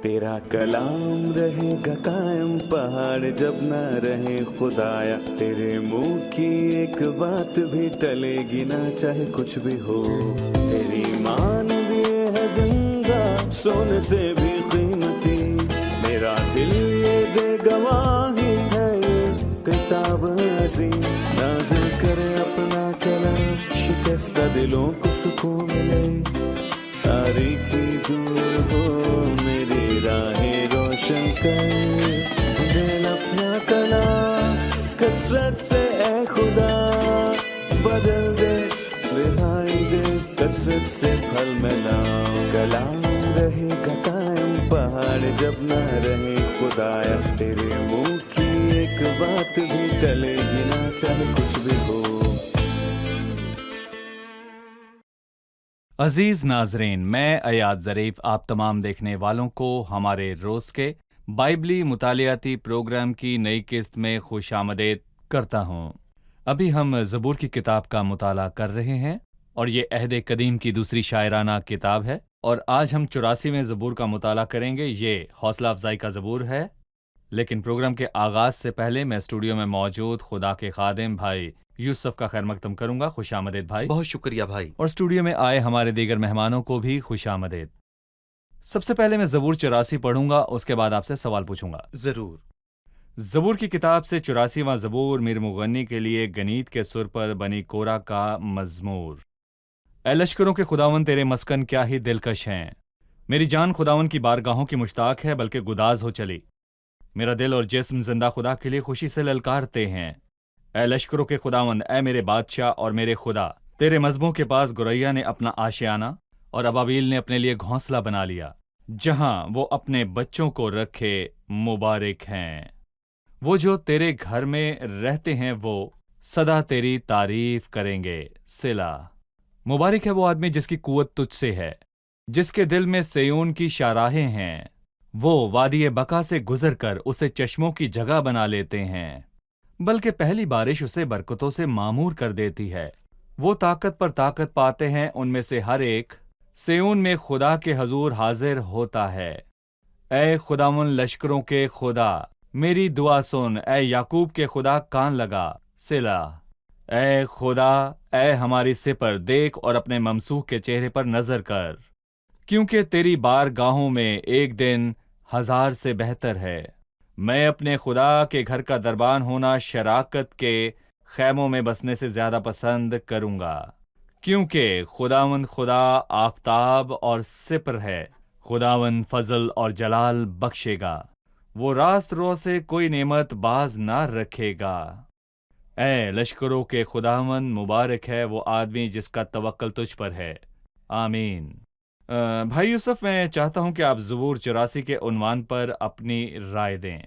तेरा कलाम रहेगा कायम पहाड़ जब ना रहे खुदाया, तेरे मुंह की एक बात भी टलेगी ना चाहे कुछ भी हो। तेरी मान दिए है जिंदा सोने से भी कीमती, मेरा दिल ये दे गवाही है ये किताब अजीम। नाज़िल करे अपना कलाम, शिकस्ता दिलों को सुकून मिले, तारीखी दूर हो मेरी राहें रोशन कर। दिल अपना कलाम कसरत से ए खुदा बदल दे, रिहाई दे कसरत से फल मिला। कलाम रहेगा कायम पहाड़ जब ना रहे खुदाया, तेरे मुंह की एक बात भी टलेगी ना चाहे कुछ भी हो। अजीज नाजरीन, मैं अयाद ज़रीफ आप तमाम देखने वालों को हमारे रोज़ के बाइबली मुतालियाती प्रोग्राम की नई किस्त में खुशामदीद करता हूँ। अभी हम ज़बूर की किताब का मुताला कर रहे हैं और ये अहद कदीम की दूसरी शायराना किताब है, और आज हम 84वें ज़बूर का मुताला करेंगे। ये हौसला अफजाई का ज़बूर है। लेकिन प्रोग्राम के आगाज़ से पहले मैं स्टूडियो में मौजूद खुदा के खादिम भाई यूसुफ का खैर मकदम करूंगा। खुशामदीद भाई। बहुत शुक्रिया भाई। और स्टूडियो में आए हमारे दीगर मेहमानों को भी खुशामदीद। सबसे पहले मैं ज़बूर 84 पढ़ूंगा, उसके बाद आपसे सवाल पूछूंगा। जरूर। ज़बूर की किताब से 84वां ज़बूर मीर मुगन्नी के लिए गनीत के सुर पर बनी कोरा का मज़मूर। ऐ लश्करों के खुदावन तेरे मस्कन क्या ही दिलकश हैं, मेरी जान खुदावन की बारगाहों की मुश्ताक है बल्कि गुदाज हो चली। मेरा दिल और जिस्म जिंदा खुदा के लिए खुशी से ललकारते हैं। ऐ लश्करों के खुदावंद, ऐ मेरे बादशाह और मेरे खुदा, तेरे मज़बों के पास गुरैया ने अपना आशियाना और अबाबील ने अपने लिए घोंसला बना लिया। जहां वो अपने बच्चों को रखे मुबारक हैं। वो जो तेरे घर में रहते हैं वो सदा तेरी तारीफ करेंगे। सिला। मुबारक है वो आदमी जिसकी कुव्वत तुझसे है, जिसके दिल में सयोन की शाराहें हैं। वो वादी बका से गुजर कर उसे चश्मों की जगह बना लेते हैं, बल्कि पहली बारिश उसे बरकतों से मामूर कर देती है। वो ताकत पर ताकत पाते हैं, उनमें से हर एक सयोन में खुदा के हजूर हाजिर होता है। ऐ खुदावन लश्करों के खुदा, मेरी दुआ सुन। ऐ याकूब के खुदा, कान लगा। सिला। ऐ खुदा, ऐ हमारी सिपर, देख और अपने ममसूह के चेहरे पर नजर कर, क्योंकि तेरी बारगाहों में एक दिन 1000 से बेहतर है। मैं अपने खुदा के घर का दरबान होना शराकत के खैमों में बसने से ज्यादा पसंद करूंगा, क्योंकि खुदावंद खुदा आफताब और सिपर है। खुदावंद फजल और जलाल बख्शेगा, वो रास्त रो से कोई नेमत बाज ना रखेगा। ऐ लश्करों के खुदावंद, मुबारक है वो आदमी जिसका तवक्कल तुझ पर है। आमीन। भाई यूसुफ, मैं चाहता हूं कि आप ज़बूर 84 के उन्वान पर अपनी राय दें।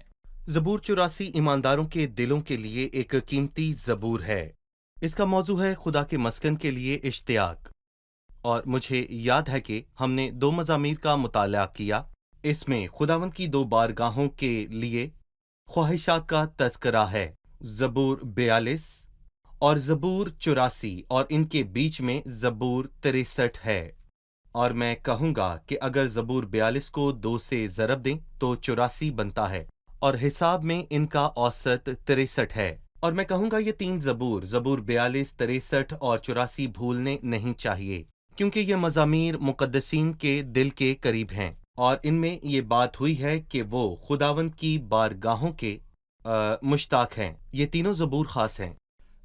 ज़बूर 84 ईमानदारों के दिलों के लिए एक कीमती ज़बूर है। इसका मौजू है खुदा के मस्कन के लिए इश्तियाक। और मुझे याद है कि हमने 2 मज़ामीर का मुताला किया। इसमें खुदावन की 2 बारगाहों के लिए ख्वाहिशात का तज़किरा है, ज़बूर 42 और ज़बूर 84, और इनके बीच में ज़बूर 63 है। और मैं कहूँगा कि अगर ज़बूर 42 को 2 से ज़रब दें तो 84 बनता है, और हिसाब में इनका औसत 63 है। और मैं कहूँगा ये 3 ज़बूर 42, 63 और 84 भूलने नहीं चाहिए, क्योंकि ये मज़ामीर मुक़द्दसीन के दिल के करीब हैं, और इनमें ये बात हुई है कि वो खुदावंद की बारगाहों के मुश्ताक हैं। ये तीनों ज़बूर ख़ास हैं।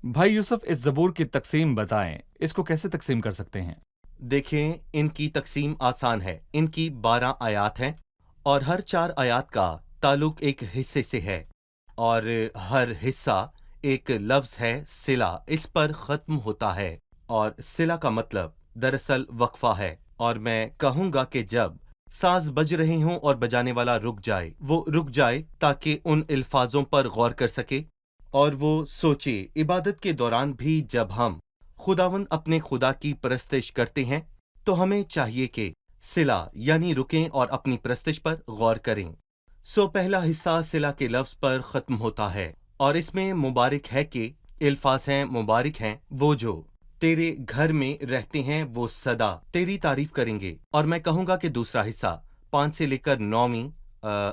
भाई यूसुफ, इस ज़बूर की तकसीम बताएं, इसको कैसे तकसीम कर सकते हैं? देखें, इनकी तकसीम आसान है। इनकी 12 आयात हैं, और हर 4 आयात का ताल्लुक एक हिस्से से है, और हर हिस्सा एक लफ्ज़ है सिला, इस पर ख़त्म होता है। और सिला का मतलब दरअसल वक्फा है। और मैं कहूँगा कि जब साज बज रहे हों और बजाने वाला रुक जाए, वो रुक जाए ताकि उन अल्फाजों पर गौर कर सके और वो सोचे। इबादत के दौरान भी जब हम खुदावंद अपने खुदा की परस्तिश करते हैं तो हमें चाहिए कि सिला यानी रुकें और अपनी परस्तिश पर गौर करें। सो पहला हिस्सा सिला के लफ्ज़ पर ख़त्म होता है, और इसमें मुबारक है कि अल्फाज हैं, मुबारक हैं वो जो तेरे घर में रहते हैं, वो सदा तेरी तारीफ करेंगे। और मैं कहूँगा कि दूसरा हिस्सा 5 से लेकर 9वीं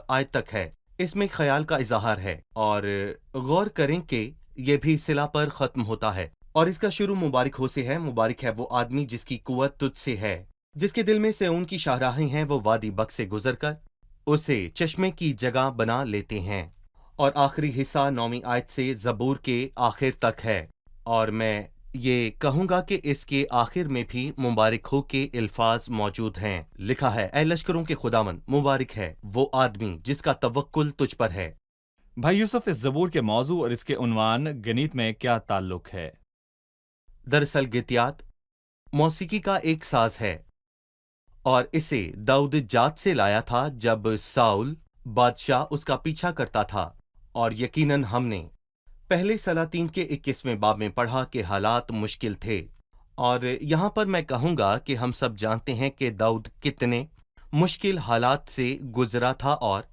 आयत तक है। इसमें ख्याल का इजहार है और गौर करें कि ये भी सिला पर खत्म होता है और इसका शुरू मुबारक हो से है। मुबारक है वो आदमी जिसकी कुव्वत तुझ से है, जिसके दिल में से उनकी शाहराहें हैं, वो वादी बक से गुजर कर उसे चश्मे की जगह बना लेते हैं। और आखिरी हिस्सा 9वीं आयत से ज़बूर के आखिर तक है और मैं ये कहूंगा कि इसके आखिर में भी मुबारक हो के अल्फाज मौजूद हैं। लिखा है, ऐ लश्करों के खुदावंद, मुबारक है वो आदमी जिसका तवक्कुल तुझ पर है। भाई यूसुफ, इस ज़बूर के मौजू और इसके उन्वान गनीत में क्या ताल्लुक है? दरअसल गितियात मौसीकी का एक साज है और इसे दाऊद जात से लाया था जब साउल बादशाह उसका पीछा करता था। और यकीनन हमने पहले सलातीन के 21वें बाब में पढ़ा कि हालात मुश्किल थे और यहाँ पर मैं कहूँगा कि हम सब जानते हैं कि दाऊद कितने मुश्किल हालात से गुजरा था और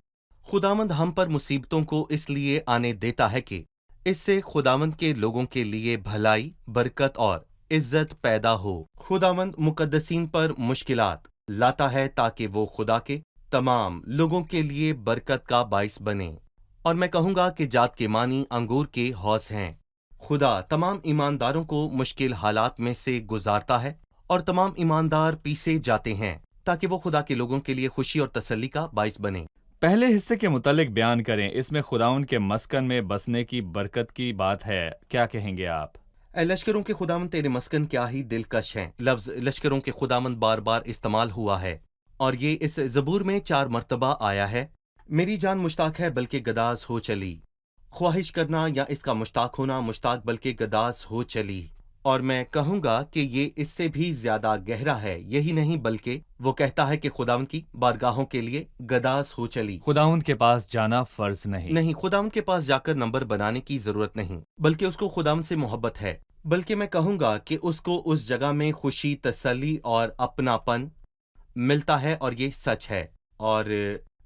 खुदावंद हम पर मुसीबतों को इसलिए आने देता है कि इससे खुदावंद के लोगों के लिए भलाई, बरकत और इज्जत पैदा हो। खुदावंद मुकद्दसीन पर मुश्किलात लाता है ताकि वो खुदा के तमाम लोगों के लिए बरकत का बाइस बने। और मैं कहूँगा कि जात के मानी अंगूर के हौस हैं। खुदा तमाम ईमानदारों को मुश्किल हालात में से गुजारता है और तमाम ईमानदार पीसे जाते हैं ताकि वो खुदा के लोगों के लिए खुशी और तसल्ली का बाइस बने। पहले हिस्से के मुतालिक बयान करें। इसमें खुदाउन के मस्कन में बसने की बरकत की बात है, क्या कहेंगे आप? ऐ लश्करों के खुदावंद, तेरे मस्कन क्या ही दिलकश हैं। लफ्ज लश्करों के खुदावंद बार बार इस्तेमाल हुआ है और ये इस ज़बूर में 4 मरतबा आया है। मेरी जान मुश्ताक है बल्कि गदास हो चली। ख्वाहिश करना या इसका मुश्ताक होना, मुश्ताक बल्कि गदास हो चली। और मैं कहूँगा कि ये इससे भी ज्यादा गहरा है। यही नहीं बल्कि वो कहता है कि खुदावंद की बारगाहों के लिए गदास हो चली। खुदाउन के पास जाना फर्ज नहीं। खुदावंद के पास जाकर नंबर बनाने की जरूरत नहीं, बल्कि उसको खुदावंद से मोहब्बत है। बल्कि मैं कहूँगा कि उसको उस जगह में खुशी, तसल्ली और अपनापन मिलता है और ये सच है। और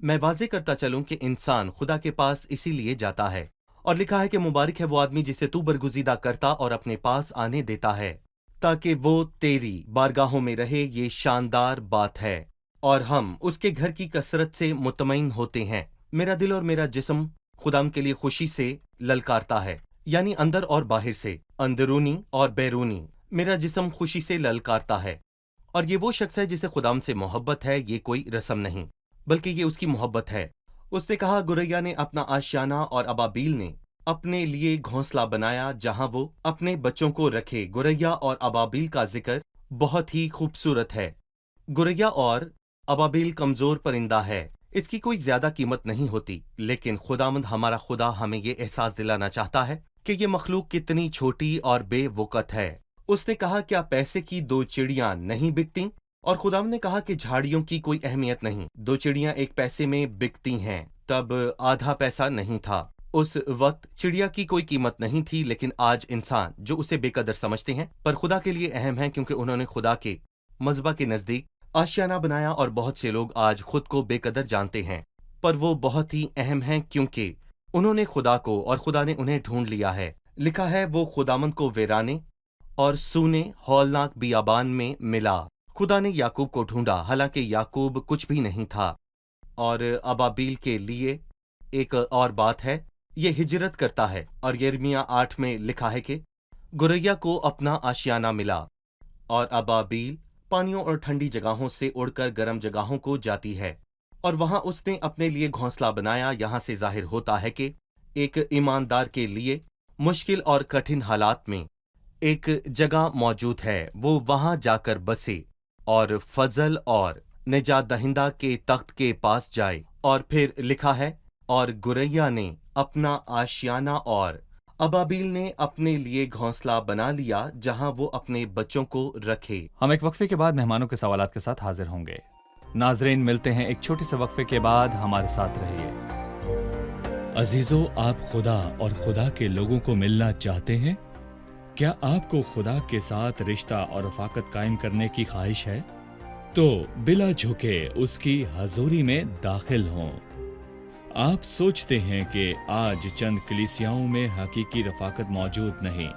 मैं वाजे करता चलूं कि इंसान खुदा के पास इसीलिए जाता है। और लिखा है कि मुबारक है वो आदमी जिसे तू बरगुजीदा करता और अपने पास आने देता है ताकि वो तेरी बारगाहों में रहे। ये शानदार बात है और हम उसके घर की कसरत से मुतमईन होते हैं। मेरा दिल और मेरा जिस्म खुदाम के लिए खुशी से ललकारता है, यानी अंदर और बाहर से, अंदरूनी और बैरूनी। मेरा जिस्म खुशी से ललकारता है और ये वो शख्स है जिसे खुदाम से मोहब्बत है। ये कोई रस्म नहीं बल्कि ये उसकी मोहब्बत है। उसने कहा, गुरैया ने अपना आशियाना और अबाबील ने अपने लिए घोंसला बनाया जहां वो अपने बच्चों को रखे। गुरैया और अबाबील का जिक्र बहुत ही खूबसूरत है। गुरैया और अबाबील कमजोर परिंदा है, इसकी कोई ज्यादा कीमत नहीं होती, लेकिन खुदावंद हमारा खुदा हमें ये एहसास दिलाना चाहता है कि ये मखलूक कितनी छोटी और बेवकत है। उसने कहा, क्या पैसे की 2 चिड़ियां नहीं बिकती? और खुदावंद ने कहा कि झाड़ियों की कोई अहमियत नहीं, 2 चिड़ियां 1 पैसे में बिकती हैं। तब आधा पैसा नहीं था। उस वक्त चिड़िया की कोई कीमत नहीं थी, लेकिन आज इंसान जो उसे बेकदर समझते हैं पर खुदा के लिए अहम है क्योंकि उन्होंने खुदा के मज़बा के नजदीक आशियाना बनाया। और बहुत से लोग आज खुद को बेकदर जानते हैं पर वो बहुत ही अहम हैं क्योंकि उन्होंने खुदा को और खुदा ने उन्हें ढूंढ लिया है। लिखा है, वो खुदावंद को वीराने और सूने हौलनाक बियाबान में मिला। खुदा ने याकूब को ढूंढा, हालांकि याकूब कुछ भी नहीं था। और अबाबील के लिए एक और बात है, ये हिजरत करता है। और यिर्मयाह 8 में लिखा है कि गुरैया को अपना आशियाना मिला। और अबाबील पानियों और ठंडी जगहों से उड़कर गर्म जगहों को जाती है और वहां उसने अपने लिए घोंसला बनाया। यहां से जाहिर होता है कि एक ईमानदार के लिए मुश्किल और कठिन हालात में एक जगह मौजूद है, वो वहां जाकर बसे और फजल और निजात दहिंदा के तख्त के पास जाए। और फिर लिखा है, और गुरैया ने अपना आशियाना और अबाबील ने अपने लिए घोंसला बना लिया जहां वो अपने बच्चों को रखे। हम एक वक्फे के बाद मेहमानों के सवालात के साथ हाजिर होंगे। नाजरीन, मिलते हैं एक छोटे से वक्फे के बाद, हमारे साथ रहिए। अजीजों, आप खुदा और खुदा के लोगों को मिलना चाहते हैं? क्या आपको खुदा के साथ रिश्ता और रफाकत कायम करने की ख्वाहिश है? तो बिला झुके उसकी हजूरी में दाखिल हों। आप सोचते हैं कि आज चंद कलीसियाओं में हकीकी रफाकत मौजूद नहीं।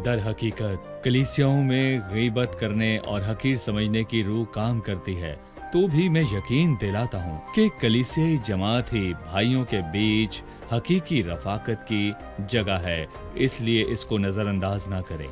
दर हकीकत कलीसियाओं में गीबत करने और हकीर समझने की रूह काम करती है। तो भी मैं यकीन दिलाता हूँ कि कलीसियाई जमात ही भाइयों के बीच हकीकी रफाकत की जगह है, इसलिए इसको नजरअंदाज ना करें।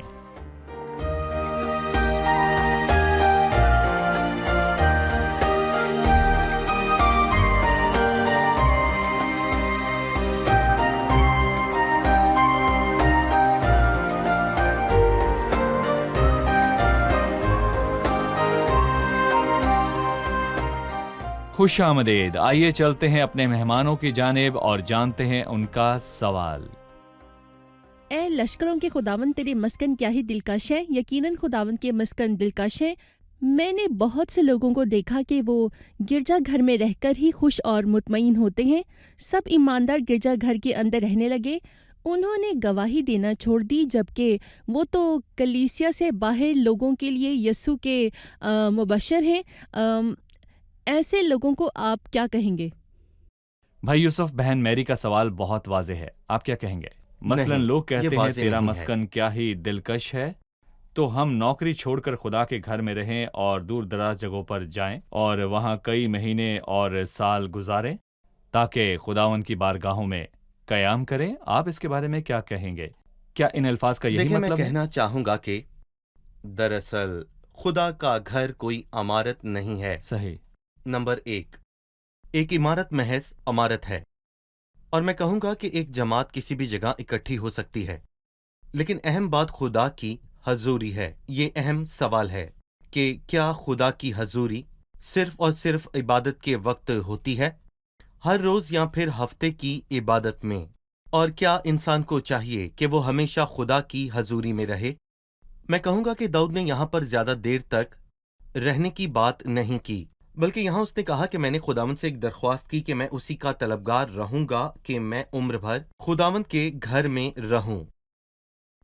खुश आमदेद। आइए चलते हैं अपने मेहमानों की जानिब और जानते हैं उनका सवाल। ए लश्करों के खुदावंद तेरी मस्कन क्या ही दिलकश है। यकीनन खुदावंद के मस्कन दिलकश है। मैंने बहुत से लोगों को देखा कि वो गिरजा घर में रहकर ही खुश और मुतमईन होते हैं। सब ईमानदार गिरजा घर के अंदर रहने लगे। उन्होंने गवाही देना छोड़ दी, जबकि वो तो कलीसिया से बाहर लोगों के लिए यस्सु के मुबशर हैं। ऐसे लोगों को आप क्या कहेंगे? भाई यूसुफ, बहन मैरी का सवाल बहुत वाज़ेह है, आप क्या कहेंगे? मसलन नहीं, लोग ये कहते हैं वाज़ेह तेरा नहीं है। मस्कन क्या ही दिलकश है, तो हम नौकरी छोड़कर खुदा के घर में रहें और दूर दराज जगहों पर जाएं और वहां कई महीने और साल गुजारें ताकि खुदावन की बारगाहों में कयाम करें। आप इसके बारे में क्या कहेंगे? क्या इन अल्फाज का यही देखिए, मैं मतलब है? कहना चाहूंगा कि दरअसल खुदा का घर कोई इमारत नहीं है। सही। नंबर एक इमारत महज इमारत है। और मैं कहूंगा कि एक जमात किसी भी जगह इकट्ठी हो सकती है, लेकिन अहम बात खुदा की हजूरी है। ये अहम सवाल है कि क्या खुदा की हजूरी सिर्फ और सिर्फ इबादत के वक्त होती है, हर रोज या फिर हफ्ते की इबादत में? और क्या इंसान को चाहिए कि वो हमेशा खुदा की हजूरी में रहे? मैं कहूंगा कि दाऊद ने यहाँ पर ज्यादा देर तक रहने की बात नहीं की, बल्कि यहाँ उसने कहा कि मैंने खुदावंद से एक दरख्वास्त की कि मैं उसी का तलबगार रहूंगा कि मैं उम्र भर खुदावंद के घर में रहूं।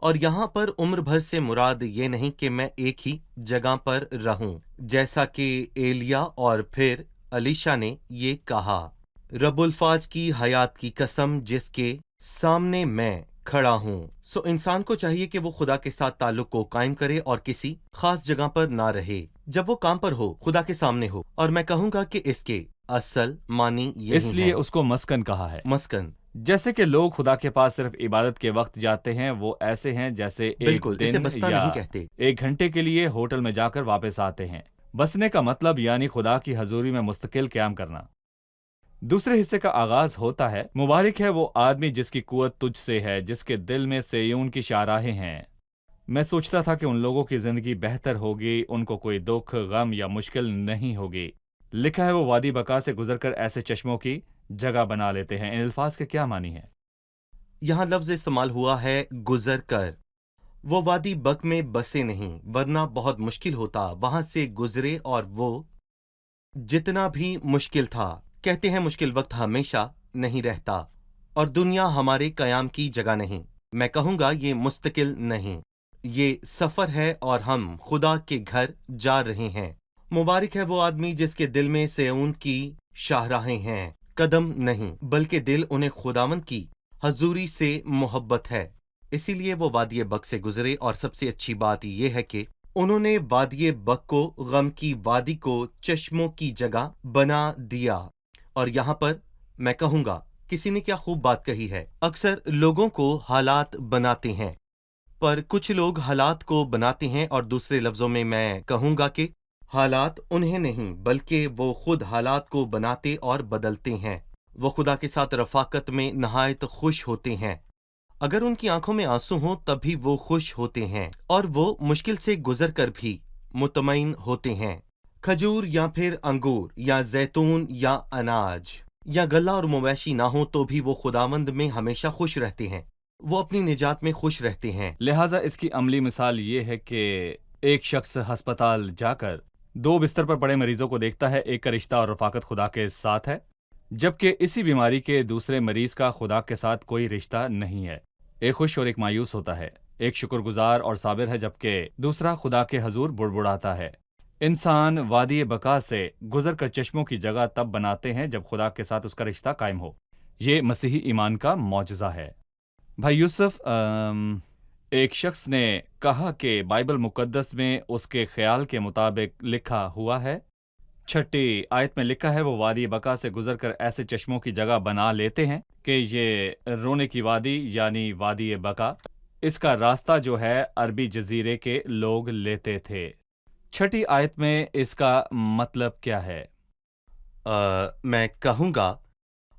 और यहाँ पर उम्र भर से मुराद ये नहीं कि मैं एक ही जगह पर रहूं, जैसा कि एलिया और फिर अलीशा ने ये कहा, रबुल्फाज की हयात की कसम जिसके सामने मैं खड़ा हूं। सो इंसान को चाहिए कि वो खुदा के साथ ताल्लुक को कायम करे और किसी खास जगह पर ना रहे, जब वो काम पर हो, खुदा के सामने हो। और मैं कहूंगा कि इसके असल मानी यही इसलिए है, उसको मस्कन कहा है। मस्कन। जैसे कि लोग खुदा के पास सिर्फ इबादत के वक्त जाते हैं, वो ऐसे हैं जैसे एक बिल्कुल, इसे दिन बसना या नहीं कहते। 1 घंटे के लिए होटल में जाकर वापस आते हैं। बसने का मतलब यानी खुदा की हजूरी में मुस्तकिल क़याम करना। दूसरे हिस्से का आगाज होता है, मुबारक है वो आदमी जिसकी कुव्वत तुझ से है, जिसके दिल में सेयून की शाहराहें हैं। मैं सोचता था कि उन लोगों की जिंदगी बेहतर होगी, उनको कोई दुख, गम या मुश्किल नहीं होगी। लिखा है वो वादी बका से गुजरकर ऐसे चश्मों की जगह बना लेते हैं। इन अल्फाज के क्या मानी है? यहाँ लफ्ज इस्तेमाल हुआ है गुजर कर। वो वादी बक में बसे नहीं, वरना बहुत मुश्किल होता। वहां से गुजरे और वो जितना भी मुश्किल था, कहते हैं मुश्किल वक्त हमेशा नहीं रहता, और दुनिया हमारे कयाम की जगह नहीं। मैं कहूंगा ये मुस्तकिल नहीं, ये सफर है और हम खुदा के घर जा रहे हैं। मुबारक है वो आदमी जिसके दिल में सेऊन की शाहराहें हैं, कदम नहीं बल्कि दिल उन्हें खुदावंद की हजूरी से मोहब्बत है, इसीलिए वो वादी बक से गुजरे। और सबसे अच्छी बात यह है कि उन्होंने वादी बक को, गम की वादी को चश्मों की जगह बना दिया। और यहाँ पर मैं कहूँगा, किसी ने क्या खूब बात कही है, अक्सर लोगों को हालात बनाते हैं, पर कुछ लोग हालात को बनाते हैं। और दूसरे लफ्जों में मैं कहूँगा कि हालात उन्हें नहीं बल्कि वो खुद हालात को बनाते और बदलते हैं। वो खुदा के साथ रफाकत में नहायत खुश होते हैं। अगर उनकी आंखों में आंसू हों तब भी वो खुश होते हैं, और वो मुश्किल से गुजर कर भी मुतमईन होते हैं। खजूर या फिर अंगूर या जैतून या अनाज या गल्ला और मवेशी ना हो तो भी वो खुदावंद में हमेशा खुश रहते हैं, वो अपनी निजात में खुश रहते हैं। लिहाजा इसकी अमली मिसाल ये है कि एक शख्स हस्पताल जाकर 2 बिस्तर पर पड़े मरीजों को देखता है। एक का रिश्ता और रफाकत खुदा के साथ है, जबकि इसी बीमारी के दूसरे मरीज का खुदा के साथ कोई रिश्ता नहीं है। एक खुश और एक मायूस होता है, एक शुक्रगुजार और साबिर है, जबकि दूसरा खुदा के हजूर बुड़बुड़ाता है। इंसान वादी बका से गुजर कर चश्मों की जगह तब बनाते हैं जब खुदा के साथ उसका रिश्ता कायम हो। ये मसीही ईमान का मौजज़ा है। भाई यूसुफ, एक शख्स ने कहा कि बाइबल मुकद्दस में उसके ख्याल के मुताबिक लिखा हुआ है छठी आयत में लिखा है वो वादी बका से गुजरकर ऐसे चश्मों की जगह बना लेते हैं कि ये रोने की वादी यानी वादी बका, इसका रास्ता जो है अरबी जजीरे के लोग लेते थे। छठी आयत में इसका मतलब क्या है? मैं कहूँगा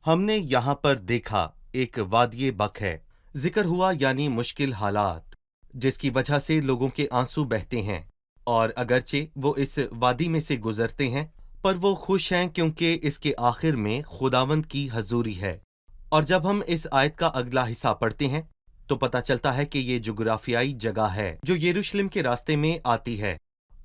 हमने यहाँ पर देखा एक वादिये बक है, जिक्र हुआ यानी मुश्किल हालात जिसकी वजह से लोगों के आंसू बहते हैं, और अगरचे वो इस वादी में से गुजरते हैं पर वो खुश हैं क्योंकि इसके आखिर में खुदावंद की हजूरी है। और जब हम इस आयत का अगला हिस्सा पढ़ते हैं तो पता चलता है कि ये जुग्राफियाई जगह है जो यरूशलेम के रास्ते में आती है,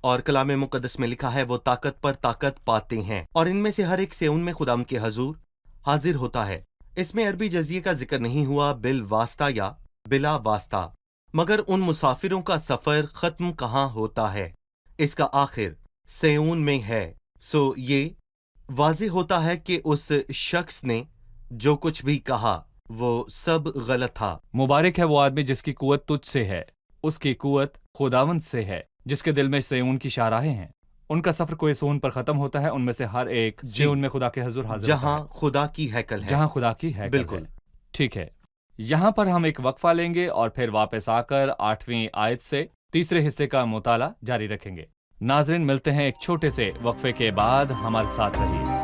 और कलाम मुकद्दस में लिखा है वो ताकत पर ताकत पाते हैं, और इनमें से हर एक से उनमें खुदावंद के हजूर हाजिर होता है। इसमें अरबी जजिए का जिक्र नहीं हुआ बिल वास्ता या बिला वास्ता, मगर उन मुसाफिरों का सफर खत्म कहाँ होता है, इसका आखिर सेऊन में है। सो ये वाज़ेह होता है कि उस शख्स ने जो कुछ भी कहा वो सब गलत था। मुबारक है वो आदमी जिसकी कुव्वत तुझ से है, उसकी कुव्वत खुदावंद से है, जिसके दिल में सेऊन की शाहराहें हैं। उनका सफर कोई सोन पर खत्म होता है, उनमें से हर एक सेऊन में खुदा के हजूर हाजिर होता जहां है, खुदा की हैकल है। जहां खुदा की हैकल बिल्कुल। है। ठीक है, यहाँ पर हम एक वक्फा लेंगे और फिर वापस आकर 8वीं आयत से तीसरे हिस्से का मुताला जारी रखेंगे। नाज़रीन, मिलते हैं एक छोटे से वक्फे के बाद, हमारे साथ रहिए।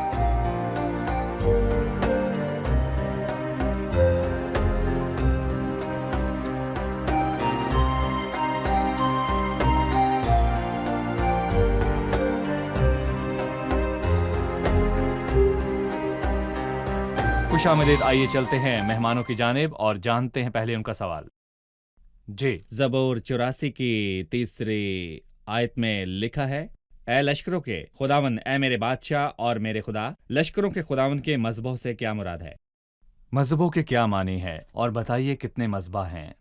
खुशामदीद, आइए चलते हैं मेहमानों की जानिब और जानते हैं पहले उनका सवाल। जी, ज़बूर 84 की तीसरी आयत में लिखा है, ए लश्करों के खुदावंद, ए मेरे बादशाह और मेरे खुदा, लश्करों के खुदावंद के मज़हबों से क्या मुराद है? मज़हबों के क्या मानी है और बताइए कितने मज़हबा हैं?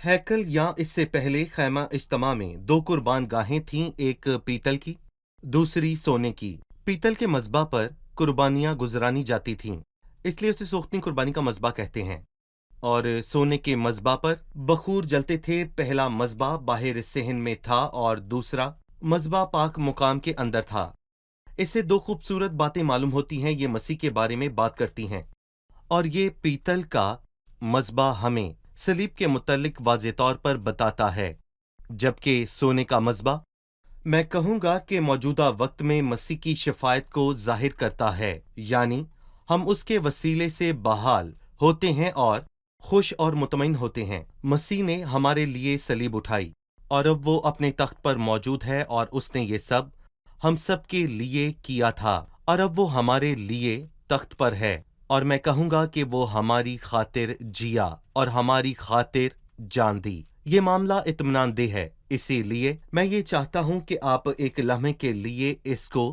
हैकल या इससे पहले खैमा इज्तिमा में 2 कुर्बान गाहें थीं, एक पीतल की, दूसरी सोने की। पीतल के मज़बा पर कुर्बानियां गुजरानी जाती थीं, इसलिए उसे सोख्ती कुर्बानी का मज़बा कहते हैं। और सोने के मज़बा पर बखूर जलते थे। पहला मज़बा बाहर सेहन में था और दूसरा मज़बा पाक मुकाम के अंदर था। इससे 2 खूबसूरत बातें मालूम होती हैं, ये मसीह के बारे में बात करती हैं। और ये पीतल का मज़बा हमें सलीब के मुतल्लिक वाज़े तौर पर बताता है, जबकि सोने का मज़बा मैं कहूँगा कि मौजूदा वक्त में मसीह की शिफायत को जाहिर करता है, यानी हम उसके वसीले से बहाल होते हैं और खुश और मुतमईन होते हैं। मसीह ने हमारे लिए सलीब उठाई और अब वो अपने तख्त पर मौजूद है, और उसने ये सब हम सब के लिए किया था, और अब वो हमारे लिए तख्त पर है। और मैं कहूँगा कि वो हमारी खातिर जिया और हमारी खातिर जान दी। ये मामला इत्मीनान दे है, इसीलिए मैं ये चाहता हूँ कि आप एक लम्हे के लिए इसको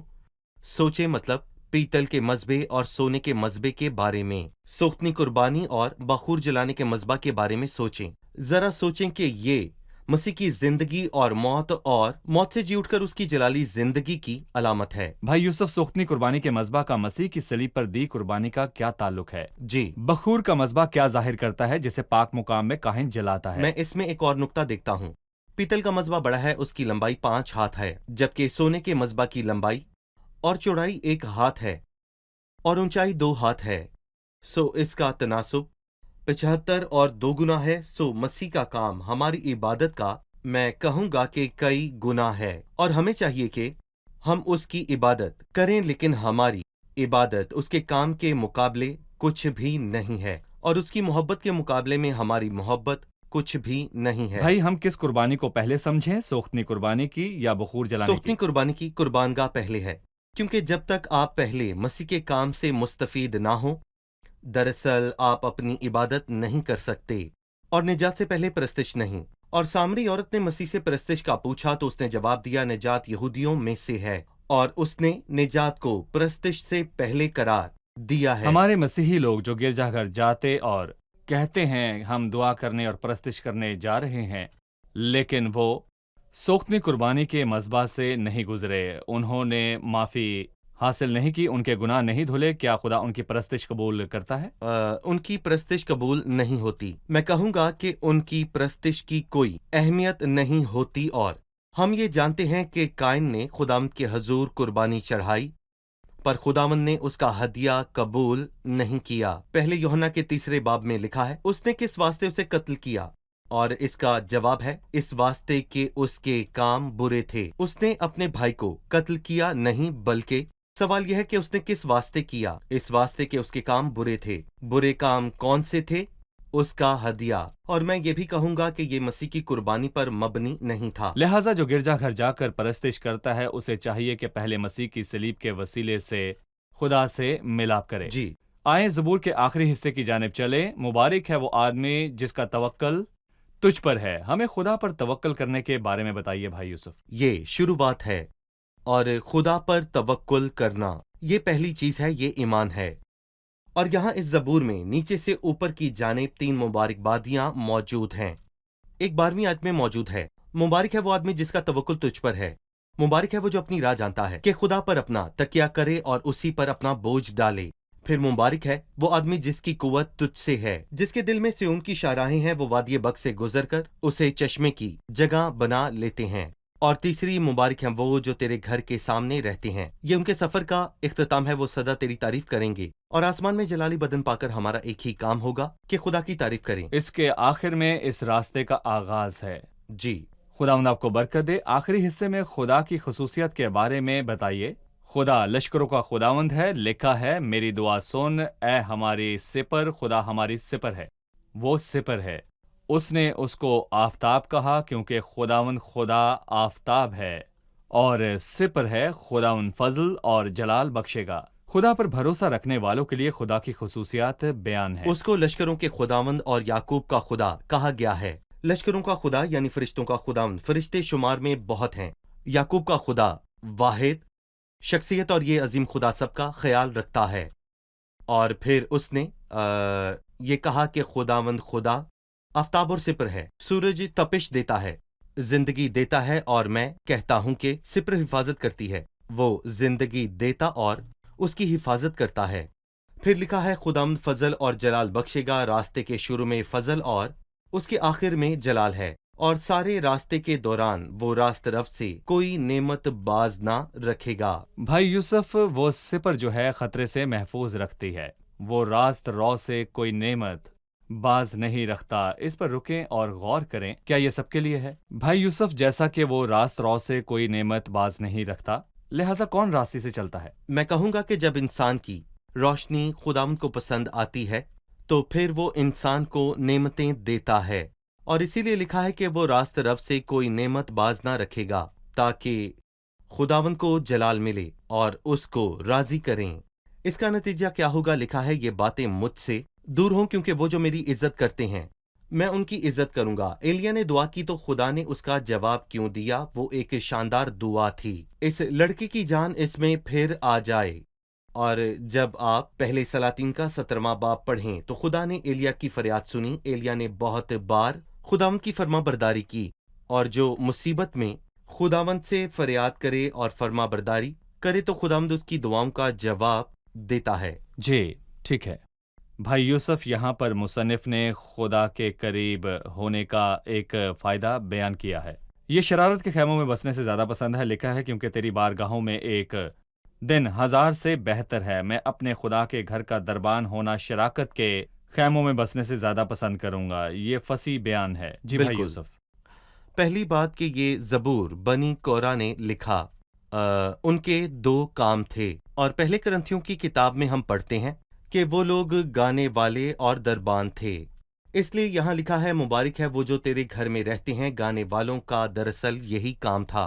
सोचें, मतलब पीतल के मज़बे और सोने के मज़बे के बारे में, सोख्तनी कुर्बानी और बखूर जलाने के मज़बा के बारे में सोचें। जरा सोचें कि ये मसीह की जिंदगी और मौत से जी उठकर उसकी जलाली जिंदगी की अलामत है। भाई यूसुफ, सोख्तनी कुर्बानी के मज़बा का मसीह की सलीब पर दी कुर्बानी का क्या ताल्लुक है? जी, बखूर का मज़बा क्या जाहिर करता है जिसे पाक मुकाम में काहिन जलाता है? मैं इसमें एक और नुक्ता देखता हूँ। पीतल का मज़बा बड़ा है, उसकी लंबाई 5 हाथ है, जबकि सोने के मज़बा की लंबाई और चौड़ाई 1 हाथ है और ऊंचाई 2 हाथ है। सो इसका तनासुब 75 और 2 गुना है। सो मसीह का काम हमारी इबादत का मैं कहूँगा कि कई गुना है, और हमें चाहिए कि हम उसकी इबादत करें, लेकिन हमारी इबादत उसके काम के मुकाबले कुछ भी नहीं है, और उसकी मोहब्बत के मुकाबले में हमारी मोहब्बत कुछ भी नहीं है। भाई, हम किस कुर्बानी को पहले समझें, सोख्तनी कुर्बानी की या बखूर जलाने सोख्तनी की? कुर्बानी की कुर्बानगाह पहले है, क्योंकि जब तक आप पहले मसीह के काम से मुस्तफीद ना हो, दरअसल आप अपनी इबादत नहीं कर सकते, और निजात से पहले परस्तिश नहीं। और सामरी औरत ने मसीह से परस्तिश का पूछा तो उसने जवाब दिया, निजात यहूदियों में से है, और उसने निजात को परस्तिश से पहले करार दिया है। हमारे मसीही लोग जो गिरजाघर जाते और कहते हैं हम दुआ करने और परस्तिश करने जा रहे हैं, लेकिन वो सोख्तनी कुर्बानी के मज़बा से नहीं गुजरे, उन्होंने माफ़ी हासिल नहीं की, उनके गुनाह नहीं धुले, क्या खुदा उनकी परस्तिश कबूल करता है? उनकी परस्तिश कबूल नहीं होती। मैं कहूँगा कि उनकी परस्तिश की कोई अहमियत नहीं होती, और हम ये जानते हैं कि काइन ने खुदावंद के हजूर कुर्बानी चढ़ाई, पर खुदावंद ने उसका हदिया कबूल नहीं किया। पहले यूहन्ना के 3 बाब में लिखा है, उसने किस वास्ते उसे कत्ल किया? और इसका जवाब है, इस वास्ते कि उसके काम बुरे थे। उसने अपने भाई को कत्ल किया नहीं, बल्कि सवाल यह है कि उसने किस वास्ते किया। इस वास्ते कि उसके काम बुरे थे। बुरे काम कौन से थे? उसका हदिया। और मैं ये भी कहूंगा कि ये मसीह की कुर्बानी पर मबनी नहीं था। लिहाजा जो गिरजाघर जाकर परस्तिश करता है उसे चाहिए कि पहले मसीह की सलीब के वसीले से खुदा से मिलाप करे। जी, आए ज़बूर के आखिरी हिस्से की जानिब चले। मुबारक है वो आदमी जिसका तवक्कल तुझ पर है। हमें खुदा पर तवक्कल करने के बारे में बताइए भाई यूसुफ। ये शुरुआत है, और खुदा पर तवक्कुल करना ये पहली चीज है, ये ईमान है। और यहाँ इस ज़बूर में नीचे से ऊपर की जानिब 3 मुबारकबादियां मौजूद हैं। एक 12वीं आयत में मौजूद है, मुबारक है वो आदमी जिसका तवक्कुल तुझ पर है। मुबारक है वो जो अपनी राह जानता है कि खुदा पर अपना तकिया करे और उसी पर अपना बोझ डाले। फिर मुबारक है वो आदमी जिसकी कुव्वत तुझसे है, जिसके दिल में सिय्योन की शाहराहें हैं, वो वादिय बक से गुजर कर उसे चश्मे की जगह बना लेते हैं। और तीसरी मुबारक है वो जो तेरे घर के सामने रहते हैं। ये उनके सफर का इख्तिताम है, वो सदा तेरी तारीफ करेंगे। और आसमान में जलाली बदन पाकर हमारा एक ही काम होगा कि खुदा की तारीफ करें। इसके आखिर में इस रास्ते का आगाज है। जी, खुदावंद आपको बरकत दे। आखिरी हिस्से में खुदा की खसूसियत के बारे में बताइए। खुदा लश्करों का खुदावंद है। लिखा है, मेरी दुआ सुन ए हमारी सिपर। खुदा हमारी सिपर है, वो सिपर है। उसने उसको आफताब कहा क्योंकि खुदावंद खुदा आफताब है, और सिपर है। खुदावंद फजल और जलाल बख्शेगा। खुदा पर भरोसा रखने वालों के लिए खुदा की खसूसियात बयान है। उसको लश्करों के खुदावंद और याकूब का खुदा कहा गया है। लश्करों का खुदा यानी फरिश्तों का खुदावंद। फरिश्ते शुमार में बहुत हैं। याकूब का खुदा वाहिद शख्सियत, और ये अजीम खुदा सबका ख्याल रखता है। और फिर उसने ये कहा कि खुदावंद खुदा आफताब और सिपर है। सूरज तपिश देता है, जिंदगी देता है, और मैं कहता हूं कि सिपर हिफाजत करती है। वो जिंदगी देता और उसकी हिफाजत करता है। फिर लिखा है, खुदावंद फजल और जलाल बख्शेगा। रास्ते के शुरू में फजल और उसके आखिर में जलाल है, और सारे रास्ते के दौरान वो रास्त रफ से कोई नेमत बाज ना रखेगा। भाई यूसुफ, वो सिपर जो है खतरे से महफूज रखती है। वो रास्त रौ से कोई नेमत बाज नहीं रखता। इस पर रुकें और गौर करें, क्या ये सबके लिए है? भाई यूसुफ, जैसा कि वो रास्त रौ से कोई नेमत बाज नहीं रखता, लिहाजा कौन रास्ते से चलता है? मैं कहूंगा कि जब इंसान की रोशनी खुदावंद को पसंद आती है तो फिर वो इंसान को नेमतें देता है। और इसीलिए लिखा है कि वो रास्त रफ से कोई नेमत बाज ना रखेगा, ताकि खुदावंद को जलाल मिले और उसको राजी करें। इसका नतीजा क्या होगा? लिखा है, ये बातें मुझसे दूर हों, क्योंकि वो जो मेरी इज्जत करते हैं मैं उनकी इज्जत करूंगा। एलिया ने दुआ की तो खुदा ने उसका जवाब क्यों दिया? वो एक शानदार दुआ थी। इस लड़की की जान इसमें फिर आ जाए। और जब आप पहले सलातीन का 17वां बाब पढ़ें तो खुदा ने एलिया की फरियाद सुनी। एलिया ने बहुत बार खुदावंद की फरमाबरदारी की, और जो मुसीबत में खुदावंद से फरियाद करे और फरमाबरदारी करे तो खुदावंद उसकी दुआओं का जवाब देता है। जी, ठीक है। भाई यूसुफ, यहाँ पर मुसन्निफ ने खुदा के करीब होने का एक फ़ायदा बयान किया है। ये शरारत के खैमों में बसने से ज़्यादा पसंद है। लिखा है, क्योंकि तेरी बारगाहों में एक दिन 1000 से बेहतर है। मैं अपने खुदा के घर का दरबान होना शराकत के खैमों में बसने से ज़्यादा पसंद करूँगा। ये फसी बयान है। जी भाई बिल्कुल। यूसुफ। पहली बात कि ये ज़बूर बनी कोरा ने लिखा। उनके 2 काम थे, और पहले करंथियों की किताब में हम पढ़ते हैं कि वो लोग गाने वाले और दरबान थे। इसलिए यहाँ लिखा है, मुबारक है वो जो तेरे घर में रहते हैं। गाने वालों का दरअसल यही काम था,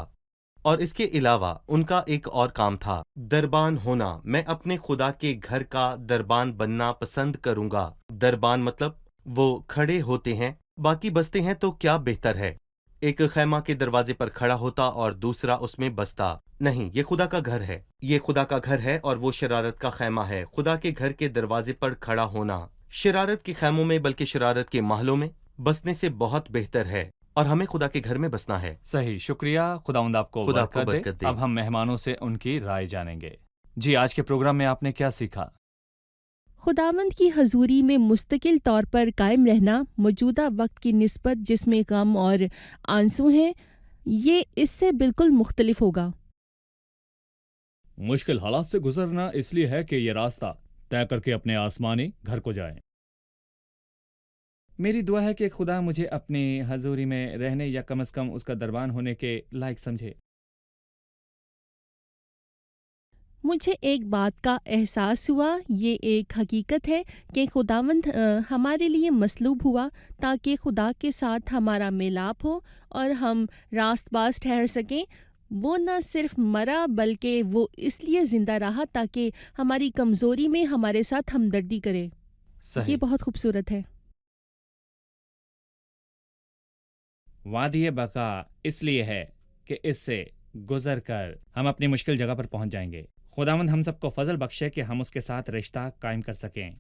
और इसके अलावा उनका एक और काम था, दरबान होना। मैं अपने खुदा के घर का दरबान बनना पसंद करूंगा। दरबान मतलब वो खड़े होते हैं, बाकी बसते हैं तो क्या बेहतर है। एक खैमा के दरवाजे पर खड़ा होता और दूसरा उसमें बसता नहीं। ये खुदा का घर है, ये खुदा का घर है, और वो शरारत का खैमा है। खुदा के घर के दरवाजे पर खड़ा होना शरारत के खैमों में बल्कि शरारत के महलों में बसने से बहुत बेहतर है, और हमें खुदा के घर में बसना है। सही, शुक्रिया। खुदावंद आपको खुदा आपको बरकत बरकत दे। दे। अब हम मेहमानों से उनकी राय जानेंगे। जी, आज के प्रोग्राम में आपने क्या सीखा? खुदावंद की हजूरी में मुस्तकिल तौर पर कायम रहना, मौजूदा वक्त की निस्बत जिसमें गम और आंसू हैं, یہ اس سے بالکل مختلف ہوگا۔ مشکل حالات سے گزرنا اس لیے ہے کہ یہ راستہ طے کر کے اپنے آسمانی گھر کو جائیں۔ میری دعا ہے کہ خدا مجھے اپنی حضوری میں رہنے یا کم از کم اس کا دربان ہونے کے لائق سمجھے۔ مجھے ایک بات کا احساس ہوا، یہ ایک حقیقت ہے کہ خداوند ہمارے لیے مصلوب ہوا تاکہ خدا کے ساتھ ہمارا میلاپ ہو اور ہم راست باز ٹھہر سکیں۔ وہ نہ صرف مرا بلکہ وہ اس لیے زندہ رہا تاکہ ہماری کمزوری میں ہمارے ساتھ ہمدردی کرے۔ صحیح۔ یہ بہت خوبصورت ہے۔ وادی بقا اس لیے ہے کہ اس سے گزر کر ہم اپنی مشکل جگہ پر پہنچ جائیں گے۔ خداوند ہم سب کو فضل بخشے کہ ہم اس کے ساتھ رشتہ قائم کر سکیں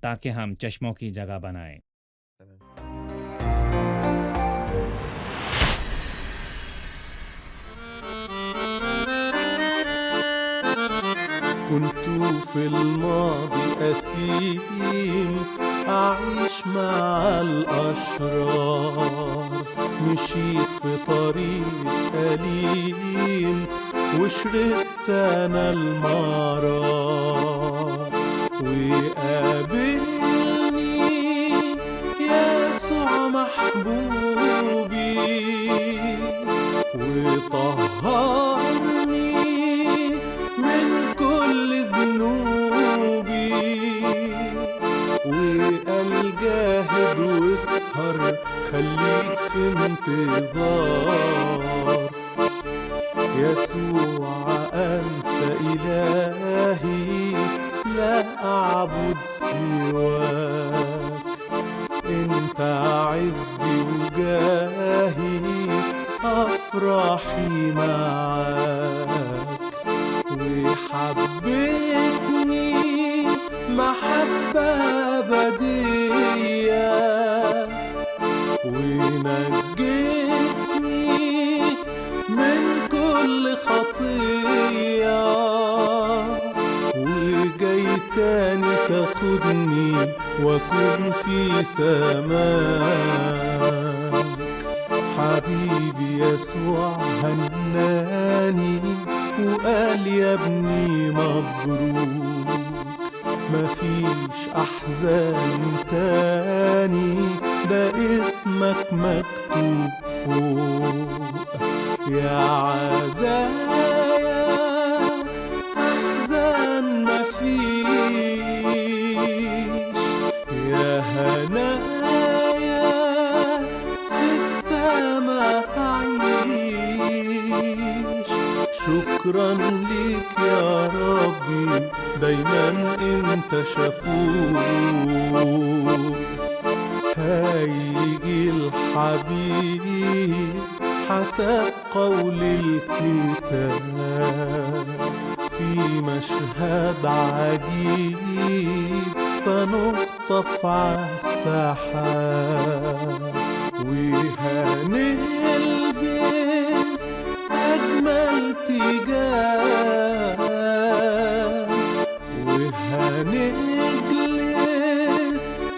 تاکہ ہم چشموں کی جگہ بنائیں۔ كنت في الماضي أثيم أعيش مع الأشرار، مشيت في طريق أليم وشربت أنا المرار، وقابلني يسوع محبوبي وطهرني من كل ذنوبي، وقال جاهد واسهر خليك في انتظار، يسوع أنت إلهي لا أعبد سواك، أنت عزي وجاهي أفراحي معاك، وحبتني محبة أبدية، ونجيتني من كل خطية، وجاي تاني تاخدني واكون في سماك، حبيبي يسوع هناني وقال يا ابني مبروك، مفيش أحزان تاني ده اسمك مكتوب فوق، يا عزايا أحزان مفيش، يا هنايا في السماء عيش، شكرا ليك يا ربي دايما انت شفوق، هيجي الحبيب حسب قول الكتاب، في مشهد عجيب سنخطف عالسحاب، وهنلبس أجمل تيجان، وهنجلس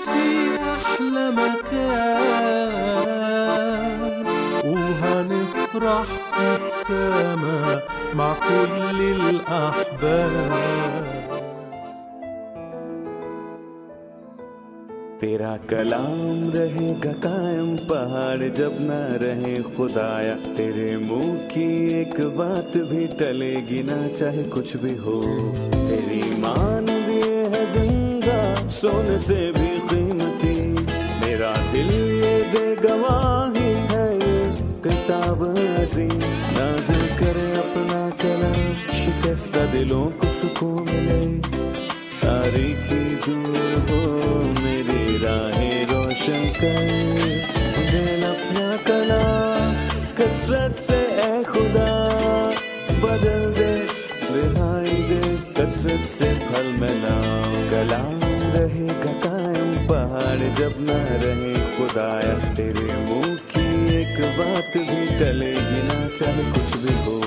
في أحلى مكان، وهنفرح في السماء مع كل الأحباب. तेरा कलाम रहेगा कायम पहाड़ जब ना रहे खुदाया, तेरे मुंह की एक बात भी टलेगी ना चाहे कुछ भी हो, तेरी मान दिए है जिंदा सोने से भी कीमती, मेरा दिल ये दे गवाही है ये किताब अजीम, नाज़िल करे अपना कलाम शिकस्ता दिलों को सुकून मिले, तारीकी दूर हो मेरी राहें रोशन कर, दिल अपना कलाम कसरत से ए खुदा बदल दे, रिहाई दे कसरत से फल मिलाओ, कलाम रहेगा कायम पहाड़ जब ना रहे खुदाया, तेरे मुंह की एक बात भी टलेगी ना चाहे कुछ भी हो।